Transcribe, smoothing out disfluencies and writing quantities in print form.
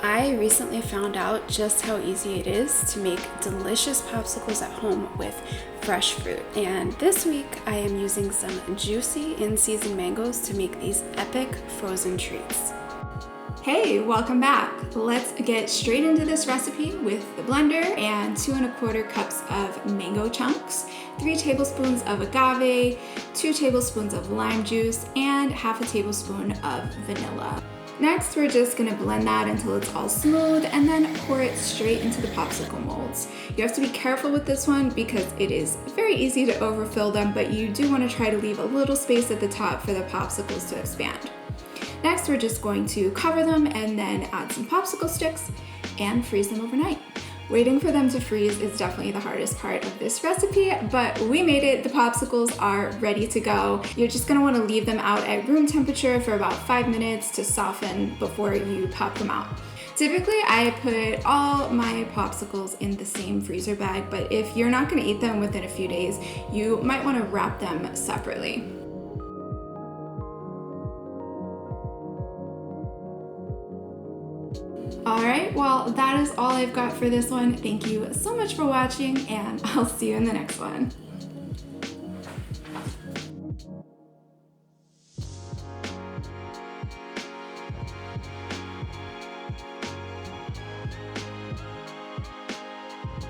I recently found out just how easy it is to make delicious popsicles at home with fresh fruit. And this week I am using some juicy in-season mangoes to make these epic frozen treats. Hey, welcome back. Let's get straight into this recipe with the blender and 2 1/4 cups of mango chunks, 3 tablespoons of agave, 2 tablespoons of lime juice, and half a tablespoon of vanilla. Next, we're just gonna blend that until it's all smooth and then pour it straight into the popsicle molds. You have to be careful with this one because it is very easy to overfill them, but you do wanna try to leave a little space at the top for the popsicles to expand. Next, we're just going to cover them and then add some popsicle sticks and freeze them overnight. Waiting for them to freeze is definitely the hardest part of this recipe, but we made it. The popsicles are ready to go. You're just gonna wanna leave them out at room temperature for about 5 minutes to soften before you pop them out. Typically, I put all my popsicles in the same freezer bag, but if you're not gonna eat them within a few days, you might wanna wrap them separately. Alright, well that is all I've got for this one. Thank you so much for watching and I'll see you in the next one.